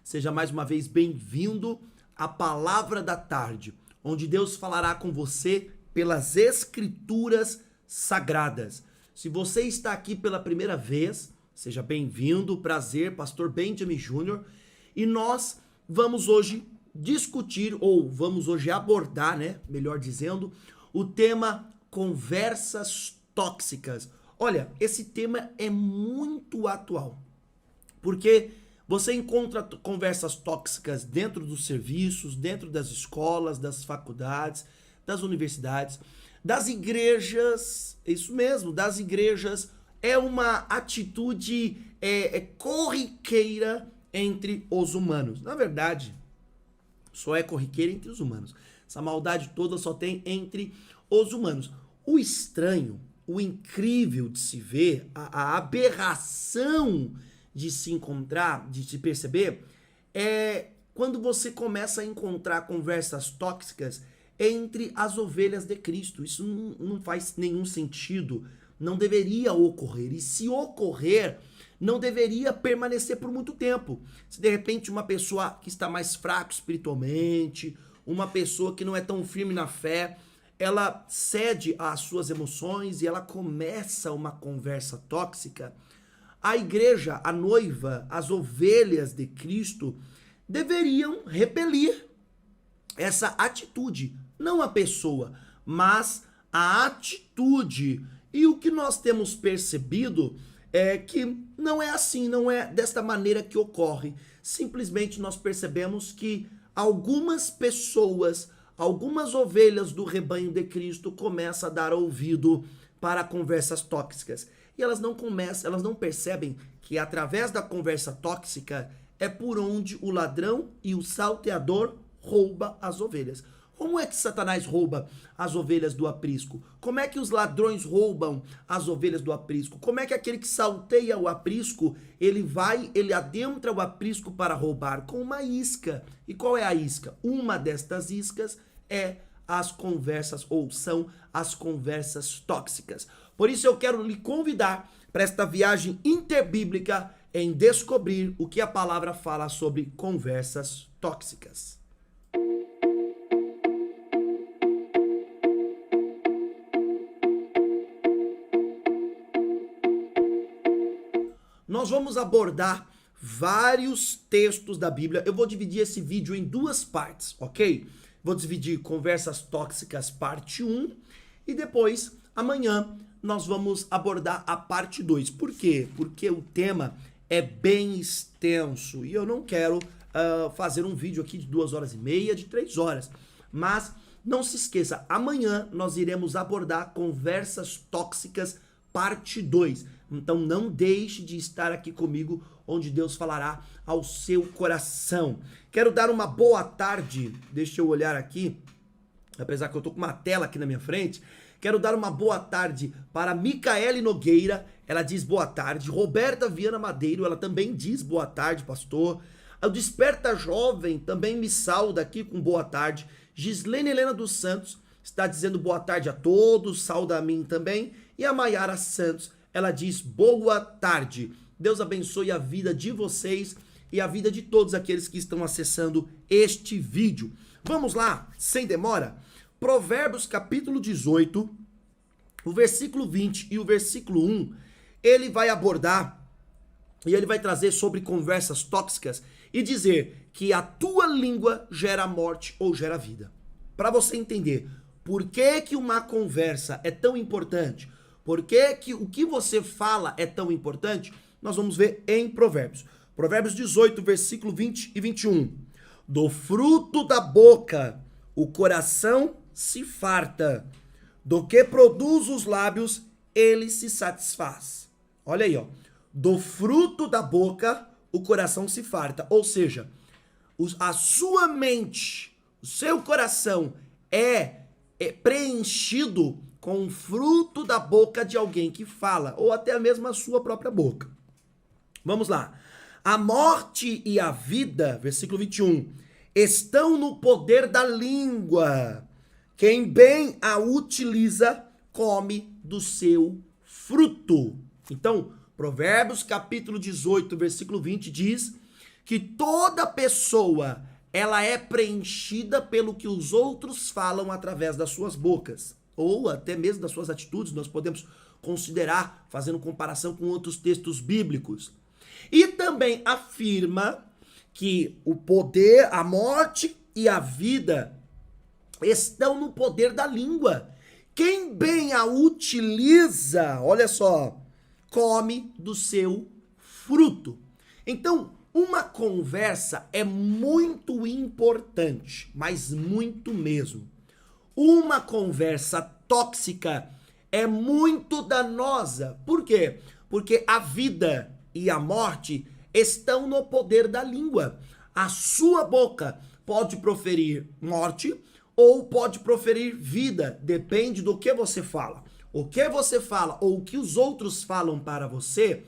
Seja mais uma vez bem-vindo à Palavra da Tarde, onde Deus falará com você pelas Escrituras Sagradas. Se você está aqui pela primeira vez, seja bem-vindo, prazer, Pastor Benjamin Júnior, e nós vamos hoje discutir, ou vamos hoje abordar, melhor dizendo, o tema conversas tóxicas. Olha, esse tema é muito atual, porque você encontra conversas tóxicas dentro dos serviços, dentro das escolas, das faculdades, das universidades, das igrejas, isso mesmo, das igrejas. É uma atitude corriqueira entre os humanos. Na verdade, só é corriqueira entre os humanos. Essa maldade toda só tem entre os humanos. O estranho, o incrível de se ver, a aberração de se encontrar, de se perceber, é quando você começa a encontrar conversas tóxicas entre as ovelhas de Cristo. Isso não faz nenhum sentido, não deveria ocorrer. E se ocorrer, não deveria permanecer por muito tempo. Se de repente uma pessoa que está mais fraca espiritualmente, uma pessoa que não é tão firme na fé, ela cede às suas emoções e ela começa uma conversa tóxica, a igreja, a noiva, as ovelhas de Cristo deveriam repelir essa atitude. Não a pessoa, mas a atitude. E o que nós temos percebido é que não é assim, não é desta maneira que ocorre. Simplesmente nós percebemos que algumas pessoas, algumas ovelhas do rebanho de Cristo começam a dar ouvido para conversas tóxicas. E elas não percebem que através da conversa tóxica é por onde o ladrão e o salteador rouba as ovelhas. Como é que Satanás rouba as ovelhas do aprisco? Como é que os ladrões roubam as ovelhas do aprisco? Como é que aquele que salteia o aprisco, ele adentra o aprisco para roubar? Com uma isca. E qual é a isca? Uma destas iscas é as conversas, ou são as conversas tóxicas. Por isso eu quero lhe convidar para esta viagem interbíblica em descobrir o que a palavra fala sobre conversas tóxicas. Nós vamos abordar vários textos da Bíblia. Eu vou dividir esse vídeo em duas partes, ok? Vou dividir conversas tóxicas parte 1 e depois, amanhã, nós vamos abordar a parte 2. Por quê? Porque o tema é bem extenso e eu não quero fazer um vídeo aqui de 2h30, de 3 horas. Mas não se esqueça, amanhã nós iremos abordar conversas tóxicas parte 2. Então não deixe de estar aqui comigo, onde Deus falará ao seu coração. Quero dar uma boa tarde, deixa eu olhar aqui, apesar que eu tô com uma tela aqui na minha frente. Quero dar uma boa tarde para Micaele Nogueira, ela diz boa tarde. Roberta Viana Madeiro, ela também diz boa tarde, pastor. O Desperta Jovem também me sauda aqui com boa tarde. Gislene Helena dos Santos está dizendo boa tarde a todos, sauda a mim também. E a Maiara Santos, ela diz boa tarde. Deus abençoe a vida de vocês e a vida de todos aqueles que estão acessando este vídeo. Vamos lá, sem demora. Provérbios capítulo 18, o versículo 20 e o versículo 1, ele vai abordar e ele vai trazer sobre conversas tóxicas e dizer que a tua língua gera morte ou gera vida. Para você entender por que uma conversa é tão importante, por que o que você fala é tão importante, nós vamos ver em Provérbios. Provérbios 18, versículo 20 e 21. Do fruto da boca o coração se farta, do que produz os lábios, ele se satisfaz. Olha aí, ó. Do fruto da boca, o coração se farta. Ou seja, a sua mente, o seu coração é preenchido com o fruto da boca de alguém que fala, ou até mesmo a sua própria boca. Vamos lá. A morte e a vida, versículo 21, estão no poder da língua. Quem bem a utiliza, come do seu fruto. Então, Provérbios capítulo 18, versículo 20 diz que toda pessoa ela é preenchida pelo que os outros falam através das suas bocas, ou até mesmo das suas atitudes, nós podemos considerar, fazendo comparação com outros textos bíblicos. E também afirma que o poder, a morte e a vida estão no poder da língua. Quem bem a utiliza, olha só, come do seu fruto. Então, uma conversa é muito importante, mas muito mesmo. Uma conversa tóxica é muito danosa. Por quê? Porque a vida e a morte estão no poder da língua. A sua boca pode proferir morte ou pode proferir vida, depende do que você fala. O que você fala ou o que os outros falam para você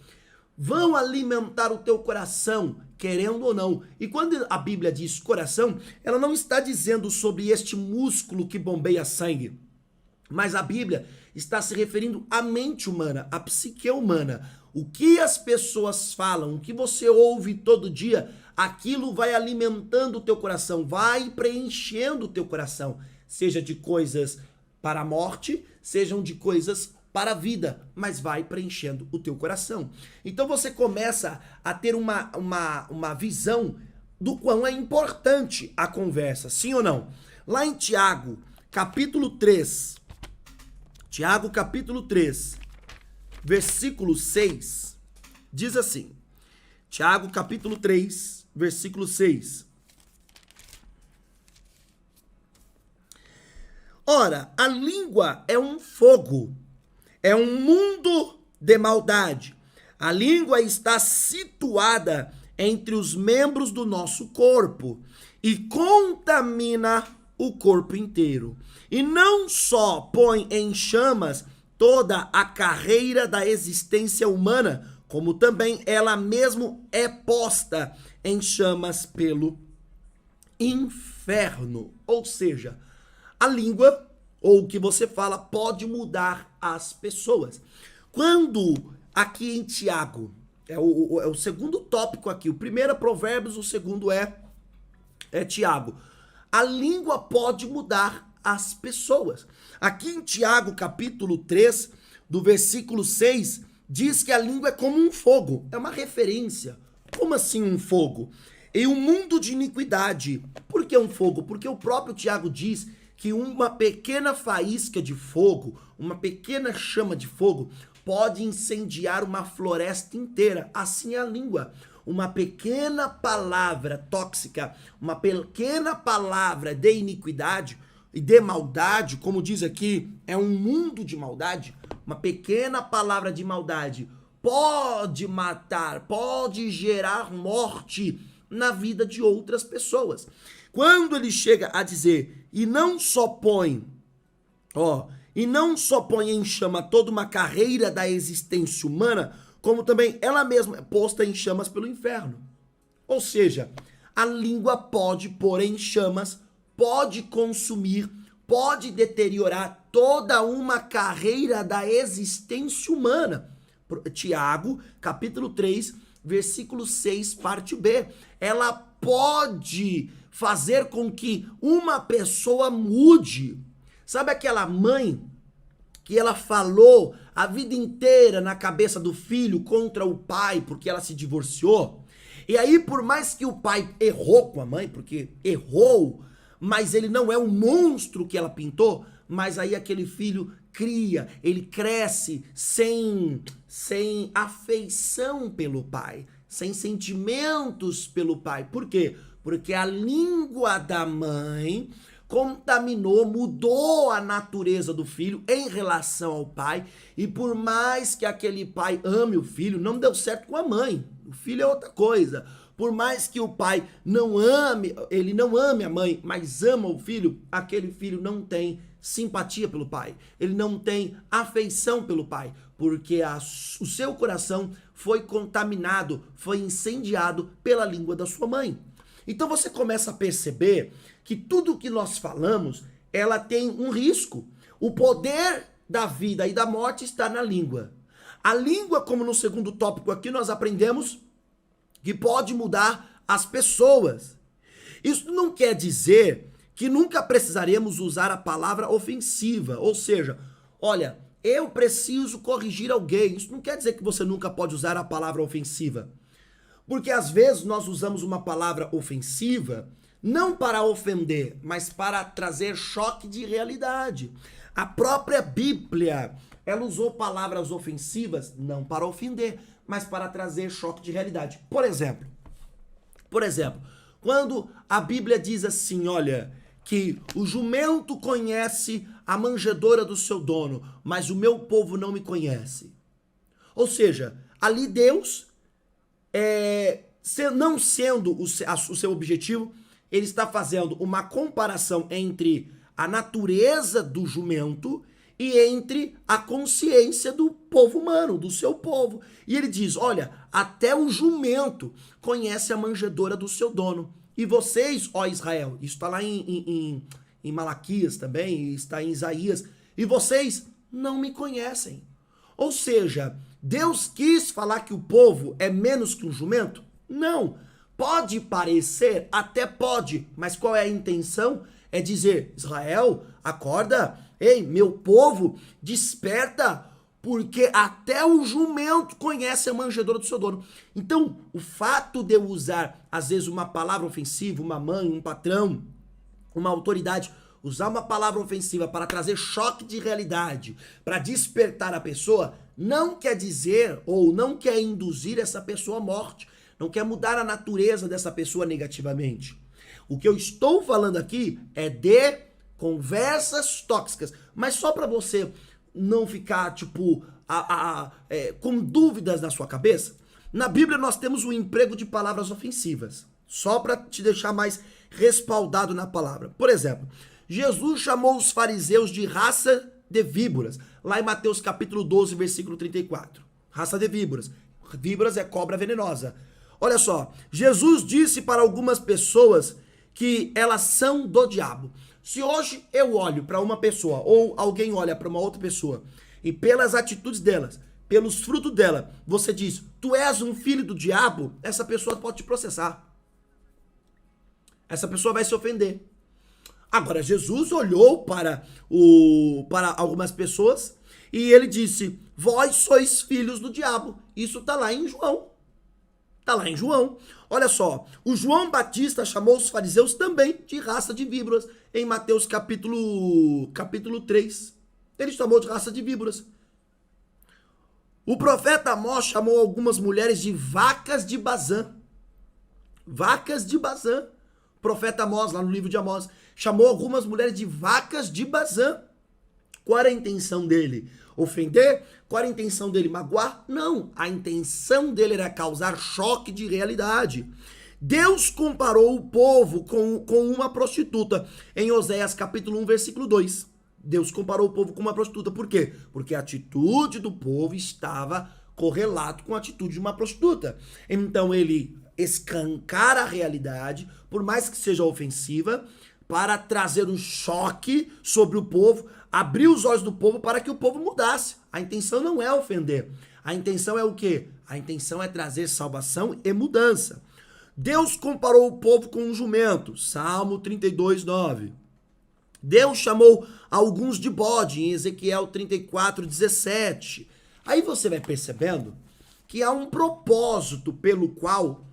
vão alimentar o teu coração, querendo ou não. E quando a Bíblia diz coração, ela não está dizendo sobre este músculo que bombeia sangue, mas a Bíblia está se referindo à mente humana, à psique humana. O que as pessoas falam, o que você ouve todo dia, aquilo vai alimentando o teu coração, vai preenchendo o teu coração, seja de coisas para a morte, sejam de coisas para a vida, mas vai preenchendo o teu coração. Então você começa a ter uma visão do quão é importante a conversa, sim ou não? Lá em Tiago, capítulo 3, versículo 6, diz assim, Tiago, capítulo 3, versículo 6. Ora, a língua é um fogo, é um mundo de maldade. A língua está situada entre os membros do nosso corpo e contamina o corpo inteiro. E não só põe em chamas toda a carreira da existência humana, como também ela mesmo é posta em chamas pelo inferno. Ou seja, a língua, ou o que você fala, pode mudar as pessoas. Quando, aqui em Tiago, é o segundo tópico aqui, o primeiro é Provérbios, o segundo é Tiago. A língua pode mudar as pessoas. Aqui em Tiago, capítulo 3, do versículo 6, diz que a língua é como um fogo. É uma referência. Como assim um fogo? E um mundo de iniquidade. Por que um fogo? Porque o próprio Tiago diz que uma pequena faísca de fogo, uma pequena chama de fogo, pode incendiar uma floresta inteira. Assim é a língua. Uma pequena palavra tóxica, uma pequena palavra de iniquidade e de maldade, como diz aqui, é um mundo de maldade. Uma pequena palavra de maldade pode matar, pode gerar morte na vida de outras pessoas. Quando ele chega a dizer, e não só põe em chama toda uma carreira da existência humana, como também ela mesma é posta em chamas pelo inferno. Ou seja, a língua pode pôr em chamas, pode consumir, pode deteriorar toda uma carreira da existência humana. Tiago, capítulo 3, versículo 6, parte B. Ela pode fazer com que uma pessoa mude. Sabe aquela mãe que ela falou a vida inteira na cabeça do filho contra o pai porque ela se divorciou? E aí, por mais que o pai errou com a mãe, porque errou, mas ele não é o monstro que ela pintou, mas aí aquele filho ele cresce sem afeição pelo pai, sem sentimentos pelo pai. Por quê? Porque a língua da mãe contaminou, mudou a natureza do filho em relação ao pai, e por mais que aquele pai ame o filho, não deu certo com a mãe. O filho é outra coisa. Por mais que o pai ele não ame a mãe, mas ama o filho, aquele filho não tem simpatia pelo pai. Ele não tem afeição pelo pai, porque o seu coração foi contaminado, foi incendiado pela língua da sua mãe. Então você começa a perceber que tudo que nós falamos, ela tem um risco. O poder da vida e da morte está na língua. A língua, como no segundo tópico aqui nós aprendemos, que pode mudar as pessoas. Isso não quer dizer que nunca precisaremos usar a palavra ofensiva, ou seja, olha, eu preciso corrigir alguém. Isso não quer dizer que você nunca pode usar a palavra ofensiva. Porque às vezes nós usamos uma palavra ofensiva não para ofender, mas para trazer choque de realidade. A própria Bíblia, ela usou palavras ofensivas não para ofender, mas para trazer choque de realidade. Por exemplo, quando a Bíblia diz assim, olha, que o jumento conhece a manjedoura do seu dono, mas o meu povo não me conhece. Ou seja, ali Deus, não sendo o seu objetivo, ele está fazendo uma comparação entre a natureza do jumento e entre a consciência do povo humano, do seu povo. E ele diz, olha, até o jumento conhece a manjedoura do seu dono. E vocês, ó Israel, isso está lá em Malaquias também, está em Isaías, e vocês não me conhecem. Ou seja, Deus quis falar que o povo é menos que um jumento? Não. Pode parecer, até pode, mas qual é a intenção? É dizer, Israel, acorda, ei, meu povo, desperta, porque até o jumento conhece a manjedoura do seu dono. Então, o fato de eu usar, às vezes, uma palavra ofensiva, uma mãe, um patrão, uma autoridade, usar uma palavra ofensiva para trazer choque de realidade, para despertar a pessoa, não quer dizer ou não quer induzir essa pessoa à morte, não quer mudar a natureza dessa pessoa negativamente. O que eu estou falando aqui é de conversas tóxicas, mas só para você não ficar, tipo, com dúvidas na sua cabeça, na Bíblia nós temos o emprego de palavras ofensivas, só para te deixar mais respaldado na palavra. Por exemplo, Jesus chamou os fariseus de raça de víboras, lá em Mateus capítulo 12, versículo 34. Raça de víboras. Víboras é cobra venenosa. Olha só, Jesus disse para algumas pessoas que elas são do diabo. Se hoje eu olho para uma pessoa ou alguém olha para uma outra pessoa e pelas atitudes delas, pelos frutos dela, você diz, tu és um filho do diabo, essa pessoa pode te processar. Essa pessoa vai se ofender. Agora, Jesus olhou para algumas pessoas e ele disse, vós sois filhos do diabo. Isso está lá em João. Está lá em João. Olha só, o João Batista chamou os fariseus também de raça de víboras, em Mateus capítulo 3. Ele chamou de raça de víboras. O profeta Amós chamou algumas mulheres de vacas de Bazã. Vacas de Bazã. O profeta Amós, lá no livro de Amós, chamou algumas mulheres de vacas de Bazã. Qual era a intenção dele? Ofender? Qual era a intenção dele? Magoar? Não. A intenção dele era causar choque de realidade. Deus comparou o povo com uma prostituta. Em Oséias capítulo 1, versículo 2. Deus comparou o povo com uma prostituta. Por quê? Porque a atitude do povo estava correlato com a atitude de uma prostituta. Então ele escancara a realidade, por mais que seja ofensiva, para trazer um choque sobre o povo, abrir os olhos do povo para que o povo mudasse. A intenção não é ofender. A intenção é o quê? A intenção é trazer salvação e mudança. Deus comparou o povo com um jumento. Salmo 32, 9. Deus chamou alguns de bode, em Ezequiel 34, 17. Aí você vai percebendo que há um propósito pelo qual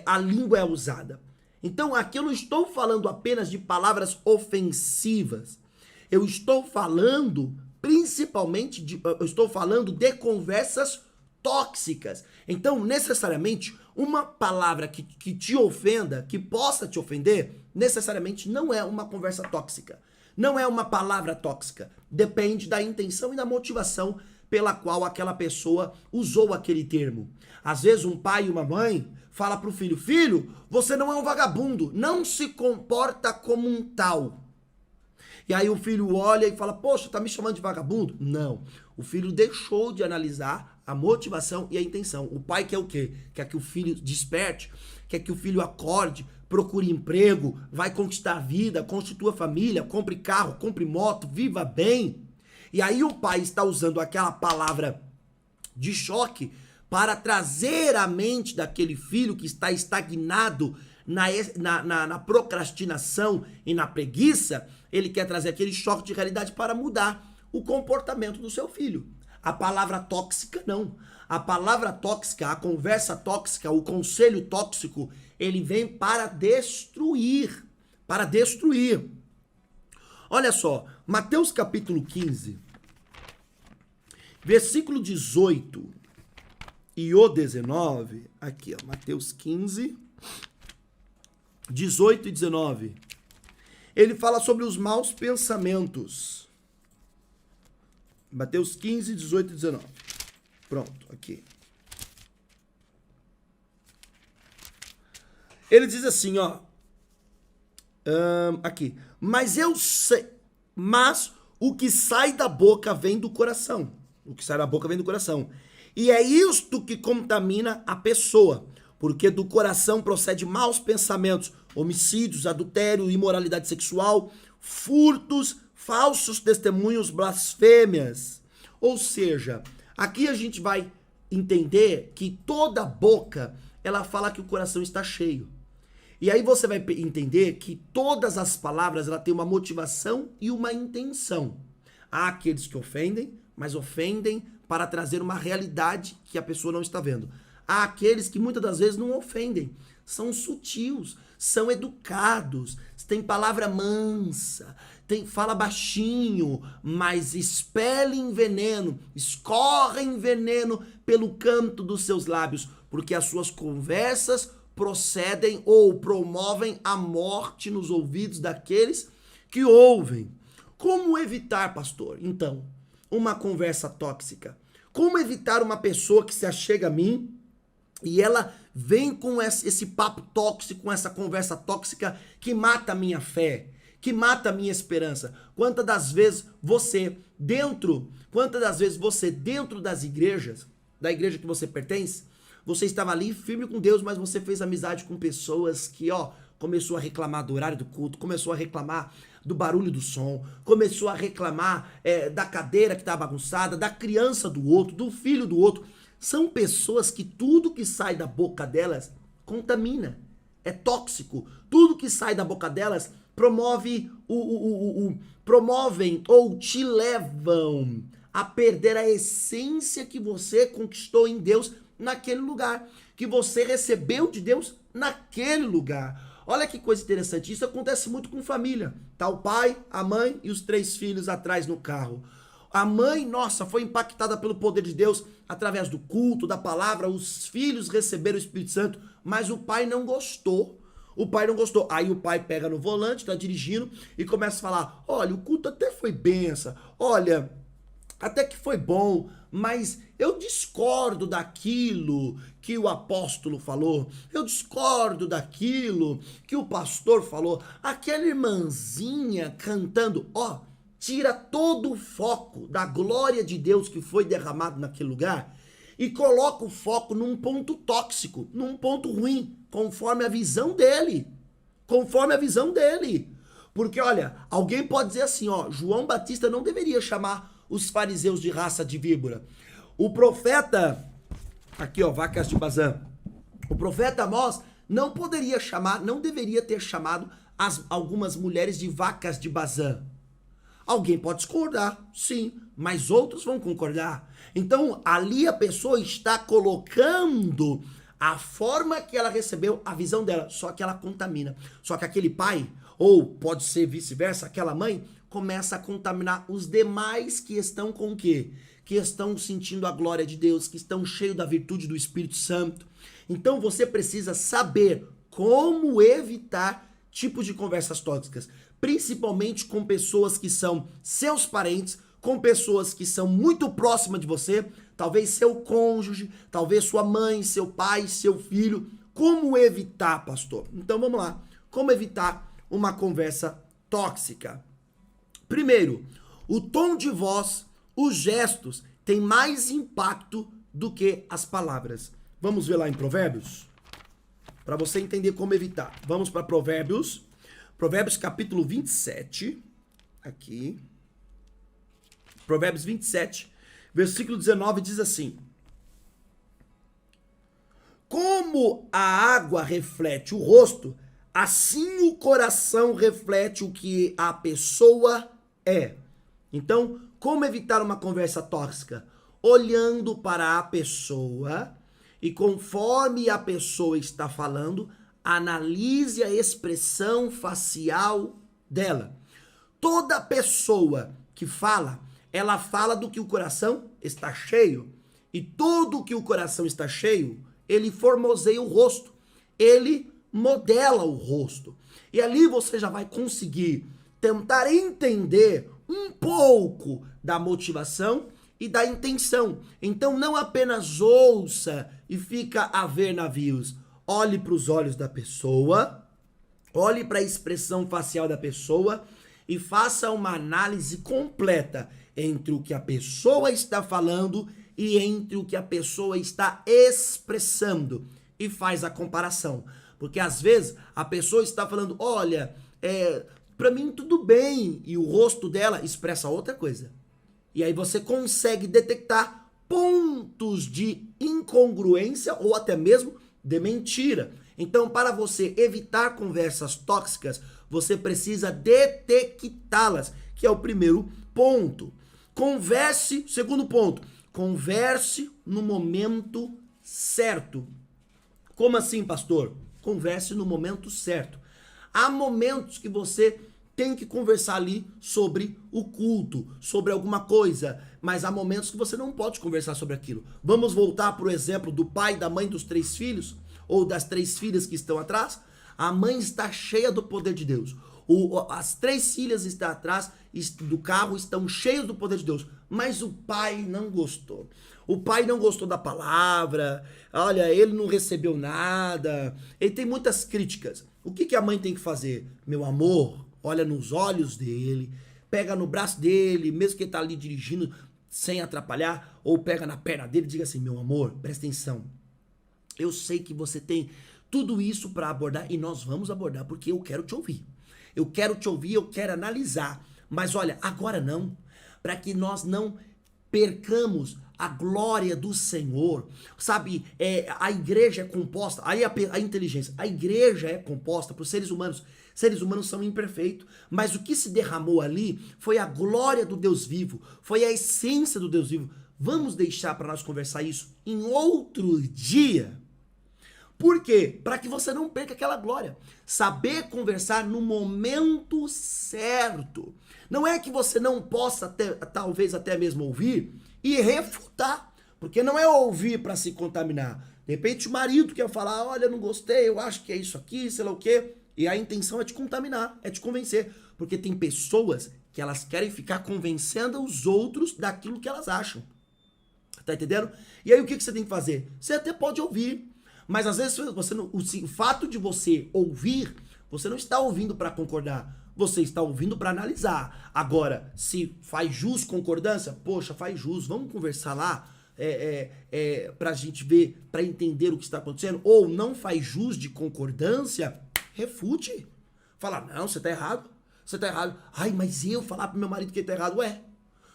a língua é usada. Então aqui eu não estou falando apenas de palavras ofensivas. Eu estou falando principalmente eu estou falando de conversas tóxicas. Então, necessariamente, uma palavra que te ofenda, que possa te ofender, necessariamente não é uma conversa tóxica. Não é uma palavra tóxica. Depende da intenção e da motivação pela qual aquela pessoa usou aquele termo. Às vezes um pai e uma mãe fala para o filho, filho, você não é um vagabundo, não se comporta como um tal. E aí o filho olha e fala, poxa, tá me chamando de vagabundo? Não. O filho deixou de analisar a motivação e a intenção. O pai quer o quê? Quer que o filho desperte, quer que o filho acorde, procure emprego, vai conquistar a vida, constitua família, compre carro, compre moto, viva bem. E aí o pai está usando aquela palavra de choque para trazer à mente daquele filho que está estagnado na procrastinação e na preguiça, ele quer trazer aquele choque de realidade para mudar o comportamento do seu filho. A palavra tóxica, não. A palavra tóxica, a conversa tóxica, o conselho tóxico, ele vem para destruir. Para destruir. Olha só, Mateus capítulo 15, versículo 18 e o 19, aqui ó, Mateus 15, 18 e 19. Ele fala sobre os maus pensamentos. Mateus 15, 18 e 19. Pronto, aqui. Ele diz assim, ó. Aqui. Mas eu sei. Mas o que sai da boca vem do coração. O que sai da boca vem do coração. E é isto que contamina a pessoa. Porque do coração procede maus pensamentos, homicídios, adultério, imoralidade sexual, furtos, falsos testemunhos, blasfêmias. Ou seja, aqui a gente vai entender que toda boca, ela fala que o coração está cheio. E aí você vai entender que todas as palavras, ela tem uma motivação e uma intenção. Há aqueles que ofendem, mas ofendem para trazer uma realidade que a pessoa não está vendo. Há aqueles que muitas das vezes não ofendem, são sutis, são educados, tem palavra mansa, fala baixinho, mas expelem veneno, escorrem veneno pelo canto dos seus lábios, porque as suas conversas procedem ou promovem a morte nos ouvidos daqueles que ouvem. Como evitar, pastor? Então, uma conversa tóxica. Como evitar uma pessoa que se achega a mim e ela vem com esse papo tóxico, com essa conversa tóxica que mata a minha fé, que mata a minha esperança? Quantas das vezes você dentro das igrejas, da igreja que você pertence, você estava ali firme com Deus, mas você fez amizade com pessoas que, começou a reclamar do horário do culto, começou a reclamar do barulho do som, começou a reclamar da cadeira que estava bagunçada, da criança do outro, do filho do outro. São pessoas que tudo que sai da boca delas contamina, é tóxico. Tudo que sai da boca delas promovem ou te levam a perder a essência que você conquistou em Deus naquele lugar, que você recebeu de Deus naquele lugar. Olha que coisa interessante, isso acontece muito com família. Tá o pai, a mãe e os 3 filhos atrás no carro. A mãe, nossa, foi impactada pelo poder de Deus através do culto, da palavra, os filhos receberam o Espírito Santo, mas o pai não gostou. Aí o pai pega no volante, tá dirigindo e começa a falar: olha, o culto até foi benção, olha, até que foi bom, mas eu discordo daquilo que o apóstolo falou, eu discordo daquilo que o pastor falou. Aquela irmãzinha cantando, tira todo o foco da glória de Deus que foi derramado naquele lugar e coloca o foco num ponto tóxico, num ponto ruim, conforme a visão dele. Porque, olha, alguém pode dizer assim, João Batista não deveria chamar os fariseus de raça de víbora. O profeta, aqui vacas de Bazã, o profeta Amós não deveria ter chamado algumas mulheres de vacas de Bazã. Alguém pode discordar, sim, mas outros vão concordar. Então, ali a pessoa está colocando a forma que ela recebeu, a visão dela, só que ela contamina. Só que aquele pai, ou pode ser vice-versa, aquela mãe, começa a contaminar os demais que estão com o quê? Que estão sentindo a glória de Deus, que estão cheios da virtude do Espírito Santo. Então você precisa saber como evitar tipos de conversas tóxicas, principalmente com pessoas que são seus parentes, com pessoas que são muito próximas de você, talvez seu cônjuge, talvez sua mãe, seu pai, seu filho. Como evitar, pastor? Então vamos lá. Como evitar uma conversa tóxica? Primeiro, o tom de voz, os gestos têm mais impacto do que as palavras. Vamos ver lá em Provérbios? Para você entender como evitar. Vamos para Provérbios. Provérbios capítulo 27. Aqui. Provérbios 27, versículo 19 diz assim: como a água reflete o rosto, assim o coração reflete o que a pessoa é. Então, como evitar uma conversa tóxica? Olhando para a pessoa e conforme a pessoa está falando, analise a expressão facial dela. Toda pessoa que fala, ela fala do que o coração está cheio. E tudo que o coração está cheio, ele formoseia o rosto. Ele modela o rosto. E ali você já vai conseguir tentar entender um pouco da motivação e da intenção. Então não apenas ouça e fica a ver navios. Olhe para os olhos da pessoa, olhe para a expressão facial da pessoa e faça uma análise completa entre o que a pessoa está falando e entre o que a pessoa está expressando. E faz a comparação. Porque às vezes a pessoa está falando, olha, pra mim tudo bem, e o rosto dela expressa outra coisa. E aí você consegue detectar pontos de incongruência ou até mesmo de mentira. Então, para você evitar conversas tóxicas, você precisa detectá-las, que é o primeiro ponto. Converse, segundo ponto, converse no momento certo. Como assim, pastor? Converse no momento certo. Há momentos que você tem que conversar ali sobre o culto, sobre alguma coisa, mas há momentos que você não pode conversar sobre aquilo. Vamos voltar para o exemplo do pai e da mãe dos 3 filhos, ou das 3 filhas que estão atrás? A mãe está cheia do poder de Deus. As 3 filhas estão atrás do carro, estão cheias do poder de Deus, mas o pai não gostou. O pai não gostou da palavra, olha, ele não recebeu nada, ele tem muitas críticas. O que a mãe tem que fazer? Meu amor, olha nos olhos dele, pega no braço dele, mesmo que ele tá ali dirigindo sem atrapalhar, ou pega na perna dele e diga assim, meu amor, presta atenção, eu sei que você tem tudo isso para abordar e nós vamos abordar porque eu quero te ouvir. Eu quero te ouvir, eu quero analisar, mas olha, agora não, para que nós não percamos a glória do Senhor, sabe, a igreja é composta, aí a inteligência, a igreja é composta por seres humanos são imperfeitos, mas o que se derramou ali foi a glória do Deus vivo, foi a essência do Deus vivo. Vamos deixar para nós conversar isso em outro dia. Por quê? Para que você não perca aquela glória. Saber conversar no momento certo. Não é que você não possa talvez até mesmo ouvir e refutar. Porque não é ouvir para se contaminar. De repente o marido quer falar, olha, não gostei, eu acho que é isso aqui, sei lá o quê. E a intenção é te contaminar, é te convencer. Porque tem pessoas que elas querem ficar convencendo os outros daquilo que elas acham. Tá entendendo? E aí o que você tem que fazer? Você até pode ouvir. Mas às vezes o fato de você ouvir, você não está ouvindo para concordar, você está ouvindo para analisar. Agora, se faz jus concordância, poxa, faz jus, vamos conversar lá para a gente ver, para entender o que está acontecendo. Ou não faz jus de concordância, refute. Fala, não, você está errado, você está errado. Ai, mas eu falar pro meu marido que ele está errado, ué.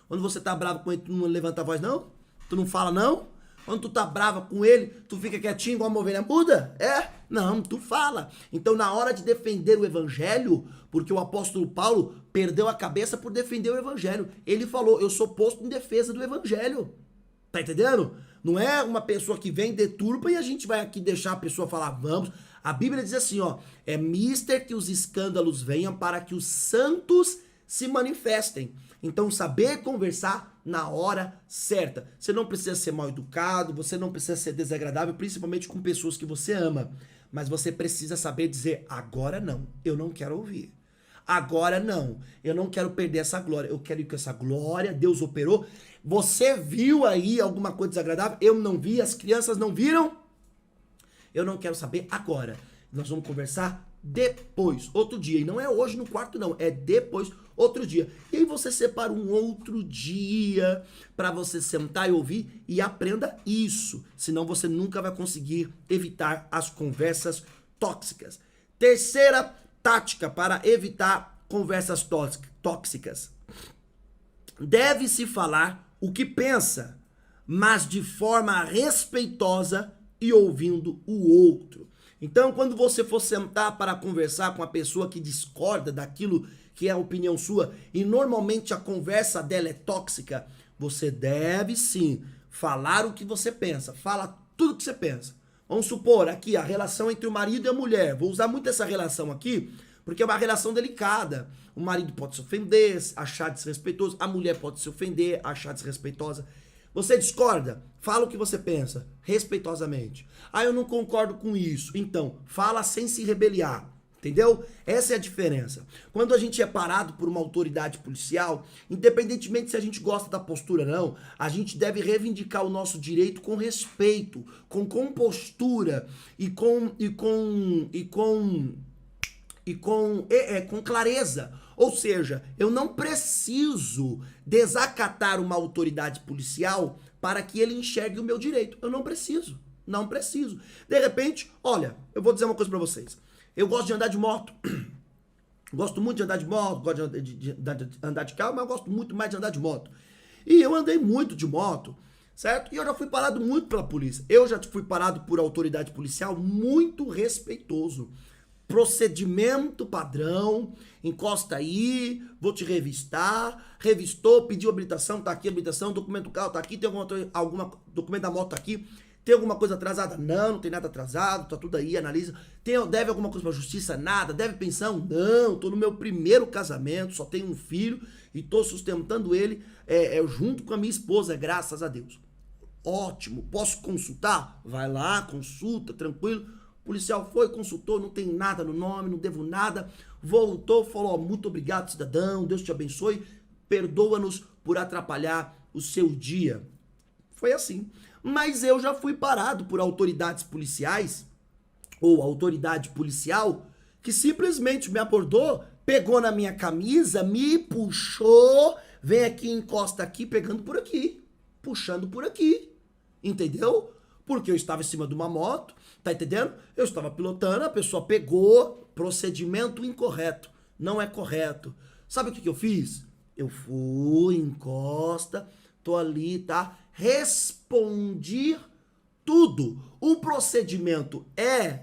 Quando você tá bravo com ele, tu não levanta a voz, não? Tu não fala, não? Quando tu tá brava com ele, tu fica quietinho igual uma ovelha muda? Não, tu fala. Então, na hora de defender o evangelho, porque o apóstolo Paulo perdeu a cabeça por defender o evangelho. Ele falou, eu sou posto em defesa do evangelho. Tá entendendo? Não é uma pessoa que vem, deturpa e a gente vai aqui deixar a pessoa falar, vamos. A Bíblia diz assim, ó, é mister que os escândalos venham para que os santos se manifestem. Então, saber conversar na hora certa. Você não precisa ser mal educado, você não precisa ser desagradável, principalmente com pessoas que você ama. Mas você precisa saber dizer, agora não, eu não quero ouvir. Agora não, eu não quero perder essa glória. Eu quero ir com essa glória, Deus operou. Você viu aí alguma coisa desagradável? Eu não vi, as crianças não viram? Eu não quero saber agora. Nós vamos conversar depois, outro dia. E não é hoje no quarto, não. É depois, outro dia. E aí você separa um outro dia para você sentar e ouvir e aprenda isso. Senão você nunca vai conseguir evitar as conversas tóxicas. Terceira tática para evitar conversas tóxicas. Deve-se falar o que pensa, mas de forma respeitosa e ouvindo o outro. Então, quando você for sentar para conversar com a pessoa que discorda daquilo que é a opinião sua, e normalmente a conversa dela é tóxica, você deve sim falar o que você pensa. Fala tudo o que você pensa. Vamos supor aqui a relação entre o marido e a mulher. Vou usar muito essa relação aqui, porque é uma relação delicada. O marido pode se ofender, achar desrespeitoso. A mulher pode se ofender, achar desrespeitosa. Você discorda? Fala o que você pensa, respeitosamente. Ah, eu não concordo com isso. Então, fala sem se rebeliar. Entendeu? Essa é a diferença. Quando a gente é parado por uma autoridade policial, independentemente se a gente gosta da postura ou não, a gente deve reivindicar o nosso direito com respeito, com compostura e com clareza. Ou seja, eu não preciso desacatar uma autoridade policial para que ele enxergue o meu direito. Eu não preciso. Não preciso. De repente, olha, eu vou dizer uma coisa para vocês. Eu gosto de andar de moto. Gosto muito de andar de moto, gosto de andar de carro, mas eu gosto muito mais de andar de moto. E eu andei muito de moto, certo? E eu já fui parado muito pela polícia. Eu já fui parado por autoridade policial muito respeitoso. Procedimento padrão, encosta aí, vou te revistar, revistou, pediu habilitação, tá aqui a habilitação, documento do carro tá aqui, tem alguma documento da moto tá aqui, tem alguma coisa atrasada? Não, não tem nada atrasado, tá tudo aí, analisa. Deve alguma coisa pra justiça? Nada. Deve pensão? Não, tô no meu primeiro casamento, só tenho um filho e tô sustentando ele junto com a minha esposa, graças a Deus. Ótimo, posso consultar? Vai lá, consulta, tranquilo. O policial foi, consultou, não tem nada no nome, não devo nada. Voltou, falou, muito obrigado, cidadão, Deus te abençoe, perdoa-nos por atrapalhar o seu dia. Foi assim. Mas eu já fui parado por autoridades policiais, ou autoridade policial, que simplesmente me abordou, pegou na minha camisa, me puxou, vem aqui, encosta aqui, pegando por aqui, puxando por aqui, entendeu? Porque eu estava em cima de uma moto, tá entendendo? Eu estava pilotando, a pessoa pegou, procedimento incorreto, não é correto. Sabe o que eu fiz? Eu fui, encosta, tô ali, tá? Respondi tudo. O procedimento é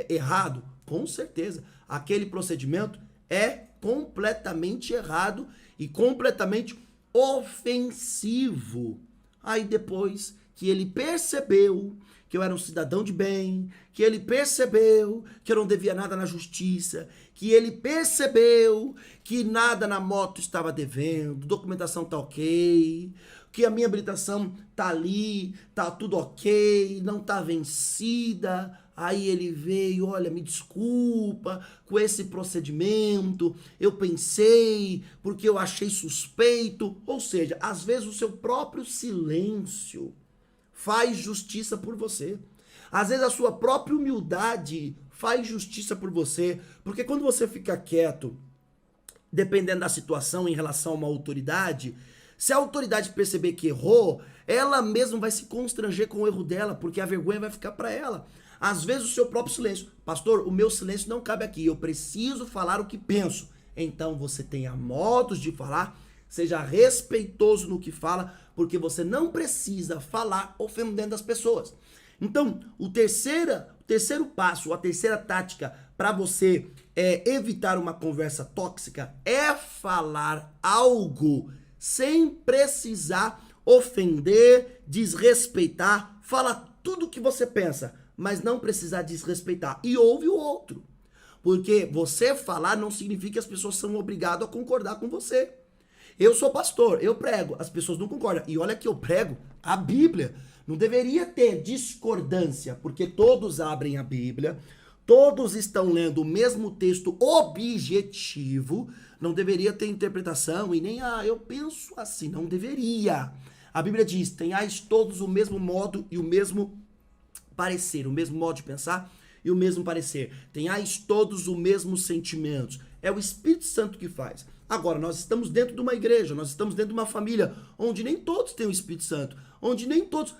errado? Com certeza. Aquele procedimento é completamente errado e completamente ofensivo. Aí depois que ele percebeu que eu era um cidadão de bem, que ele percebeu que eu não devia nada na justiça, que ele percebeu que nada na moto estava devendo, documentação tá ok, que a minha habilitação tá ali, tá tudo ok, não tá vencida. Aí ele veio, olha, me desculpa com esse procedimento, eu pensei, porque eu achei suspeito. Ou seja, às vezes o seu próprio silêncio faz justiça por você. Às vezes a sua própria humildade faz justiça por você, porque quando você fica quieto, dependendo da situação em relação a uma autoridade, se a autoridade perceber que errou, ela mesma vai se constranger com o erro dela, porque a vergonha vai ficar para ela. Às vezes o seu próprio silêncio. Pastor, o meu silêncio não cabe aqui, eu preciso falar o que penso. Então você tenha modos de falar, seja respeitoso no que fala, porque você não precisa falar ofendendo as pessoas. Então, o terceiro passo, a terceira tática para você evitar uma conversa tóxica é falar algo sem precisar ofender, desrespeitar. Fala tudo o que você pensa, mas não precisar desrespeitar. E ouve o outro. Porque você falar não significa que as pessoas são obrigadas a concordar com você. Eu sou pastor, eu prego, as pessoas não concordam. E olha que eu prego a Bíblia. Não deveria ter discordância, porque todos abrem a Bíblia, todos estão lendo o mesmo texto objetivo, não deveria ter interpretação e nem, eu penso assim, não deveria. A Bíblia diz, tenhais todos o mesmo modo e o mesmo parecer, o mesmo modo de pensar e o mesmo parecer. Tenhais todos os mesmos sentimentos. É o Espírito Santo que faz. Agora, nós estamos dentro de uma igreja, nós estamos dentro de uma família onde nem todos têm o Espírito Santo, onde nem todos...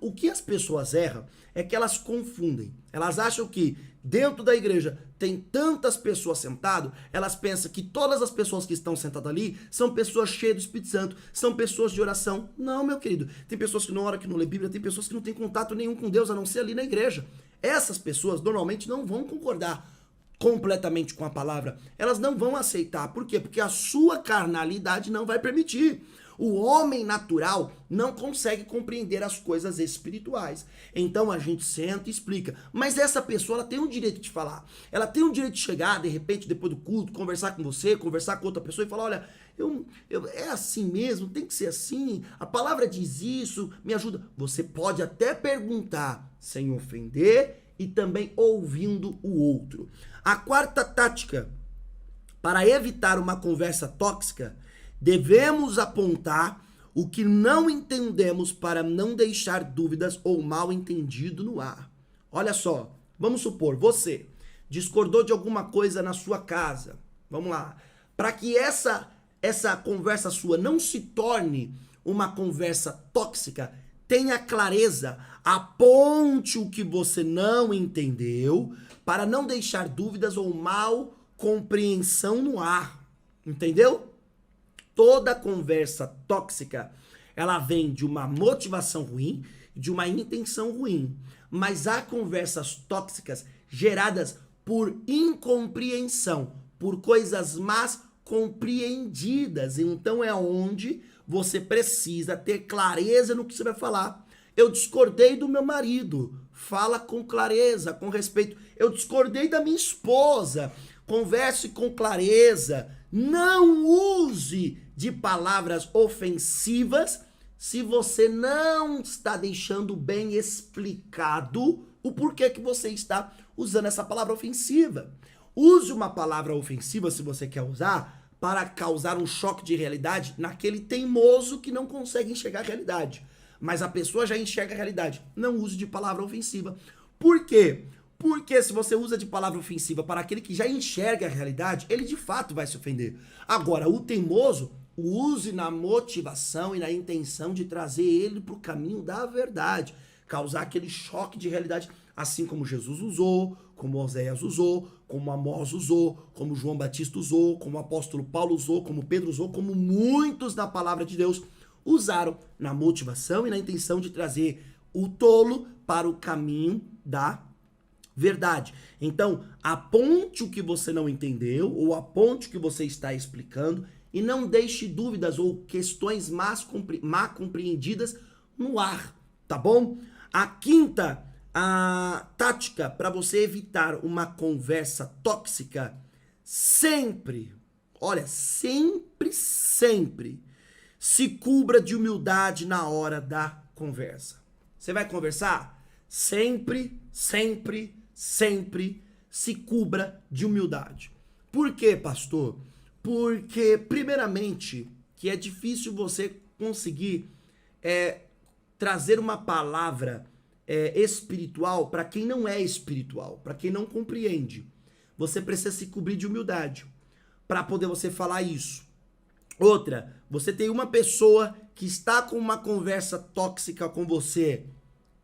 O que as pessoas erram é que elas confundem. Elas acham que dentro da igreja tem tantas pessoas sentadas, elas pensam que todas as pessoas que estão sentadas ali são pessoas cheias do Espírito Santo, são pessoas de oração. Não, meu querido. Tem pessoas que não oram, que não lê Bíblia, tem pessoas que não têm contato nenhum com Deus, a não ser ali na igreja. Essas pessoas normalmente não vão concordar completamente com a palavra. Elas não vão aceitar. Por quê? Porque a sua carnalidade não vai permitir. O homem natural não consegue compreender as coisas espirituais. Então a gente senta e explica. Mas essa pessoa, ela tem o direito de falar. Ela tem o direito de chegar, de repente, depois do culto, conversar com você, conversar com outra pessoa e falar, olha, é assim mesmo, tem que ser assim, a palavra diz isso, me ajuda. Você pode até perguntar sem ofender e também ouvindo o outro. A quarta tática para evitar uma conversa tóxica: devemos apontar o que não entendemos para não deixar dúvidas ou mal entendido no ar. Olha só, vamos supor, você discordou de alguma coisa na sua casa. Vamos lá. Para que essa conversa sua não se torne uma conversa tóxica, tenha clareza, aponte o que você não entendeu para não deixar dúvidas ou mal compreensão no ar. Entendeu? Toda conversa tóxica, ela vem de uma motivação ruim, de uma intenção ruim. Mas há conversas tóxicas geradas por incompreensão, por coisas más compreendidas. Então é onde você precisa ter clareza no que você vai falar. Eu discordei do meu marido. Fala com clareza, com respeito. Eu discordei da minha esposa. Converse com clareza. Não use de palavras ofensivas se você não está deixando bem explicado o porquê que você está usando essa palavra ofensiva. Use uma palavra ofensiva, se você quer usar, para causar um choque de realidade naquele teimoso que não consegue enxergar a realidade. Mas a pessoa já enxerga a realidade. Não use de palavra ofensiva. Por quê? Porque se você usa de palavra ofensiva para aquele que já enxerga a realidade, ele de fato vai se ofender. Agora, o teimoso, use na motivação e na intenção de trazer ele para o caminho da verdade. Causar aquele choque de realidade, assim como Jesus usou, como Oséias usou, como Amós usou, como João Batista usou, como o apóstolo Paulo usou, como Pedro usou, como muitos na palavra de Deus usaram na motivação e na intenção de trazer o tolo para o caminho da verdade. Então, aponte o que você não entendeu ou aponte o que você está explicando e não deixe dúvidas ou questões má compreendidas no ar, tá bom? A quinta tática para você evitar uma conversa tóxica: sempre, olha, sempre se cubra de humildade na hora da conversa. Você vai conversar? Sempre se cubra de humildade. Por quê, pastor? Porque, primeiramente, que é difícil você conseguir trazer uma palavra espiritual para quem não é espiritual, para quem não compreende. Você precisa se cobrir de humildade para poder você falar isso. Outra, você tem uma pessoa que está com uma conversa tóxica com você,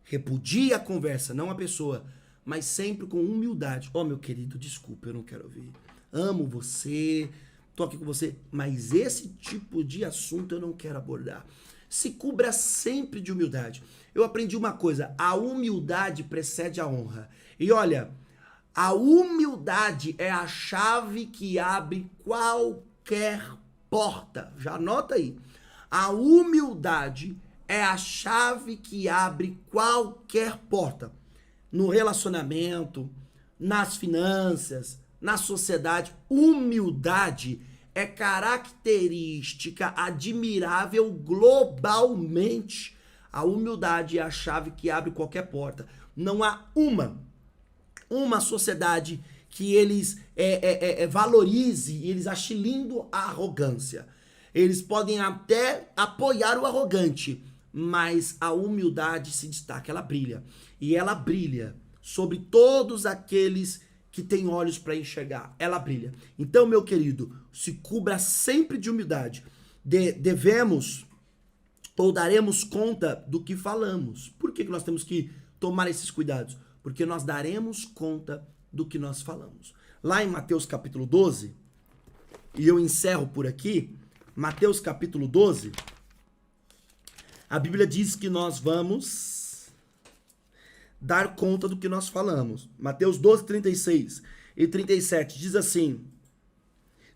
repudie a conversa, não a pessoa, mas sempre com humildade. Ó, meu querido, desculpa, eu não quero ouvir. Amo você, tô aqui com você, mas esse tipo de assunto eu não quero abordar. Se cubra sempre de humildade. Eu aprendi uma coisa: a humildade precede a honra. E olha, a humildade é a chave que abre qualquer porta. Já anota aí. A humildade é a chave que abre qualquer porta. No relacionamento, nas finanças, na sociedade. Humildade é característica admirável globalmente. A humildade é a chave que abre qualquer porta. Não há uma sociedade que eles valorize e eles achem lindo a arrogância. Eles podem até apoiar o arrogante, mas a humildade se destaca, ela brilha. E ela brilha sobre todos aqueles que tem olhos para enxergar, ela brilha. Então, meu querido, se cubra sempre de humildade. Devemos ou daremos conta do que falamos. Por que nós temos que tomar esses cuidados? Porque nós daremos conta do que nós falamos. Lá em Mateus capítulo 12, e eu encerro por aqui, Mateus capítulo 12, a Bíblia diz que nós vamos dar conta do que nós falamos. Mateus 12, 36 e 37 diz assim: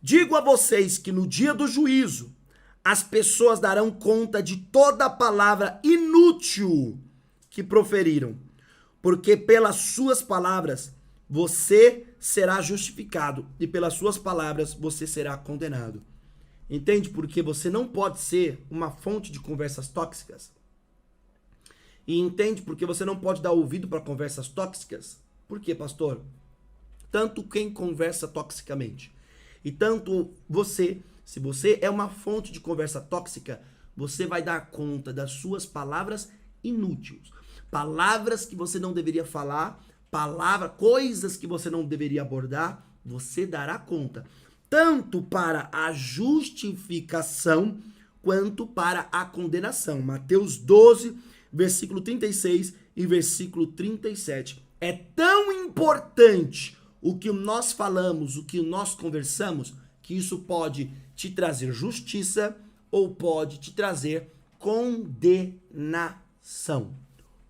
digo a vocês que no dia do juízo as pessoas darão conta de toda palavra inútil que proferiram, porque pelas suas palavras você será justificado e pelas suas palavras você será condenado. Entende? Porque você não pode ser uma fonte de conversas tóxicas. E entende porque você não pode dar ouvido para conversas tóxicas? Por quê, pastor? Tanto quem conversa toxicamente e tanto você, se você é uma fonte de conversa tóxica, você vai dar conta das suas palavras inúteis. Palavras que você não deveria falar, coisas que você não deveria abordar, você dará conta. Tanto para a justificação, quanto para a condenação. Mateus 12, versículo 36 e versículo 37. É tão importante o que nós falamos, o que nós conversamos, que isso pode te trazer justiça ou pode te trazer condenação.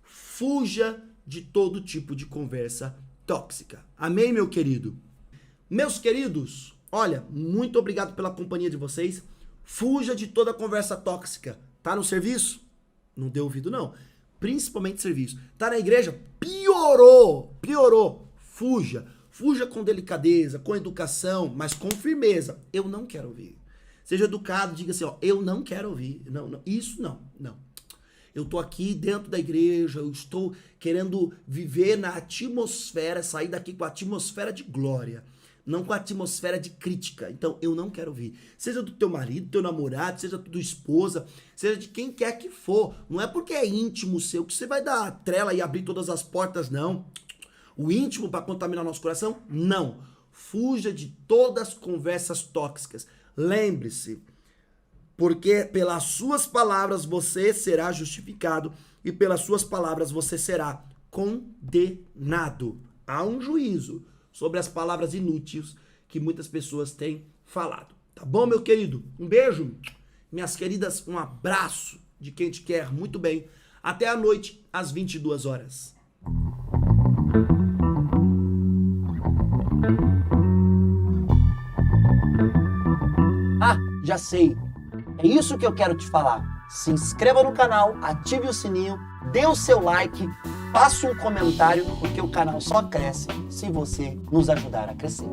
Fuja de todo tipo de conversa tóxica. Amém, meu querido? Meus queridos, olha, muito obrigado pela companhia de vocês. Fuja de toda conversa tóxica. Tá no serviço? Não dê ouvido, não. Principalmente serviço. Tá na igreja? Piorou. Fuja com delicadeza, com educação, mas com firmeza. Eu não quero ouvir. Seja educado, diga assim, ó, eu não quero ouvir. Não, isso não. Eu tô aqui dentro da igreja, eu estou querendo viver na atmosfera, sair daqui com a atmosfera de glória, não com a atmosfera de crítica. Então, eu não quero ouvir. Seja do teu marido, teu namorado, seja da tua esposa, seja de quem quer que for. Não é porque é íntimo seu que você vai dar trela e abrir todas as portas, não. O íntimo para contaminar nosso coração? Não. Fuja de todas as conversas tóxicas. Lembre-se, porque pelas suas palavras você será justificado e pelas suas palavras você será condenado. Há um juízo sobre as palavras inúteis que muitas pessoas têm falado. Tá bom, meu querido? Um beijo. Minhas queridas, um abraço de quem te quer muito bem. Até a noite, às 22 horas. Ah, já sei. É isso que eu quero te falar. Se inscreva no canal, ative o sininho, dê o seu like, faça um comentário, porque o canal só cresce se você nos ajudar a crescer.